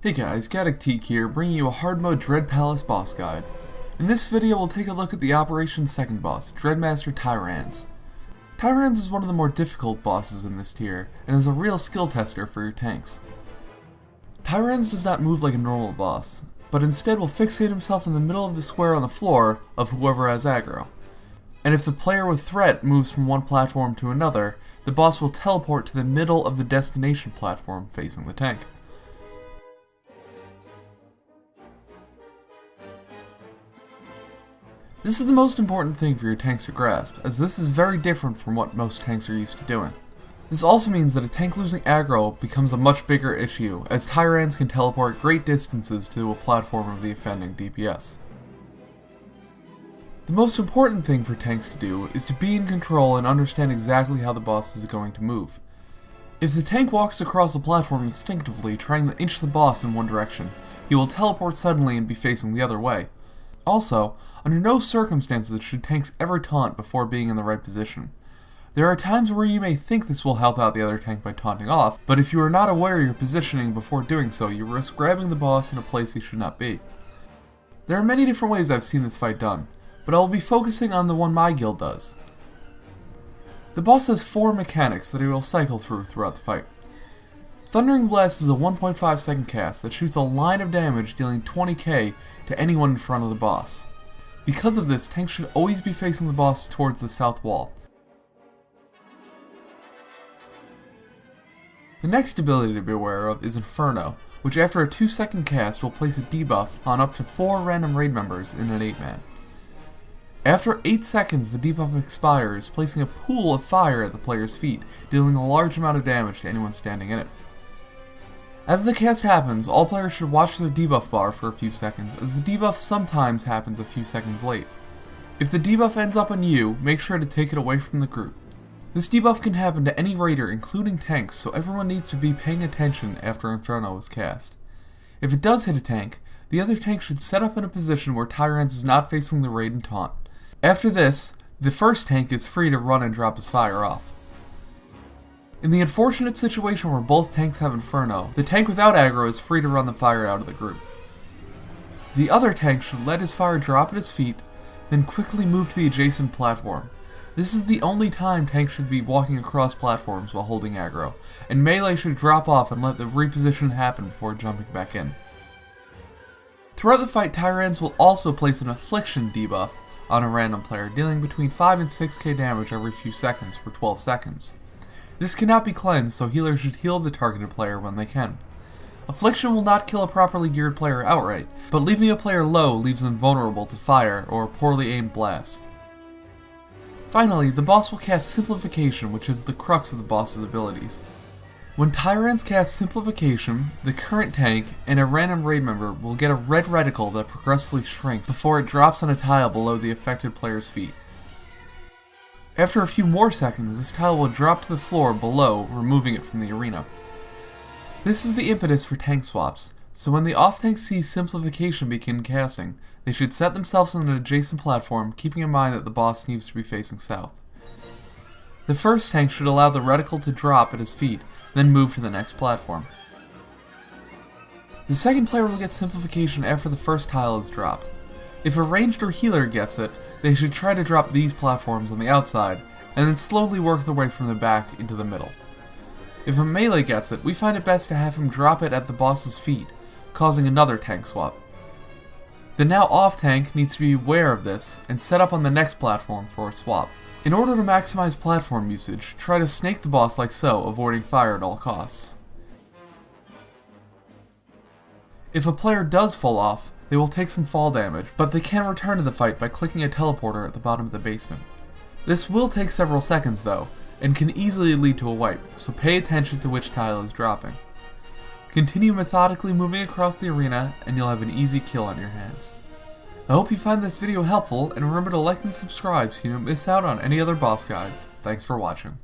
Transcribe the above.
Hey guys, Gaddock Teeg here, bringing you a hard mode Dread Palace boss guide. In this video we'll take a look at the Operation's second boss, Dread Master Tyrans. Tyrans is one of the more difficult bosses in this tier, and is a real skill tester for your tanks. Tyrans does not move like a normal boss, but instead will fixate himself in the middle of the square on the floor of whoever has aggro. And if the player with threat moves from one platform to another, the boss will teleport to the middle of the destination platform facing the tank. This is the most important thing for your tanks to grasp, as this is very different from what most tanks are used to doing. This also means that a tank losing aggro becomes a much bigger issue, as Tyrans can teleport great distances to a platform of the offending DPS. The most important thing for tanks to do is to be in control and understand exactly how the boss is going to move. If the tank walks across a platform instinctively trying to inch the boss in one direction, he will teleport suddenly and be facing the other way. Also, under no circumstances should tanks ever taunt before being in the right position. There are times where you may think this will help out the other tank by taunting off, but if you are not aware of your positioning before doing so, you risk grabbing the boss in a place he should not be. There are many different ways I've seen this fight done, but I will be focusing on the one my guild does. The boss has 4 mechanics that he will cycle throughout the fight. Thundering Blast is a 1.5 second cast that shoots a line of damage dealing 20k to anyone in front of the boss. Because of this, tanks should always be facing the boss towards the south wall. The next ability to be aware of is Inferno, which after a 2-second cast will place a debuff on up to 4 random raid members in an 8-man. After 8 seconds, the debuff expires, placing a pool of fire at the player's feet, dealing a large amount of damage to anyone standing in it. As the cast happens, all players should watch their debuff bar for a few seconds, as the debuff sometimes happens a few seconds late. If the debuff ends up on you, make sure to take it away from the group. This debuff can happen to any raider, including tanks, so everyone needs to be paying attention after Inferno is cast. If it does hit a tank, the other tank should set up in a position where Tyrans is not facing the raid and taunt. After this, the first tank is free to run and drop his fire off. In the unfortunate situation where both tanks have Inferno, the tank without aggro is free to run the fire out of the group. The other tank should let his fire drop at his feet, then quickly move to the adjacent platform. This is the only time tanks should be walking across platforms while holding aggro, and melee should drop off and let the reposition happen before jumping back in. Throughout the fight, Tyrans will also place an Affliction debuff on a random player, dealing between 5 and 6k damage every few seconds for 12 seconds. This cannot be cleansed, so healers should heal the targeted player when they can. Affliction will not kill a properly geared player outright, but leaving a player low leaves them vulnerable to fire or a poorly aimed blast. Finally, the boss will cast Simplification, which is the crux of the boss's abilities. When Tyrans cast Simplification, the current tank and a random raid member will get a red reticle that progressively shrinks before it drops on a tile below the affected player's feet. After a few more seconds, this tile will drop to the floor below, removing it from the arena. This is the impetus for tank swaps, so when the off-tank sees Simplification begin casting, they should set themselves on an adjacent platform, keeping in mind that the boss needs to be facing south. The first tank should allow the reticle to drop at his feet, then move to the next platform. The second player will get Simplification after the first tile is dropped. If a ranged or healer gets it, they should try to drop these platforms on the outside, and then slowly work their way from the back into the middle. If a melee gets it, we find it best to have him drop it at the boss's feet, causing another tank swap. The now off tank needs to be aware of this, and set up on the next platform for a swap. In order to maximize platform usage, try to snake the boss like so, avoiding fire at all costs. If a player does fall off, they will take some fall damage, but they can return to the fight by clicking a teleporter at the bottom of the basement. This will take several seconds though, and can easily lead to a wipe, so pay attention to which tile is dropping. Continue methodically moving across the arena, and you'll have an easy kill on your hands. I hope you find this video helpful, and remember to like and subscribe so you don't miss out on any other boss guides. Thanks for watching.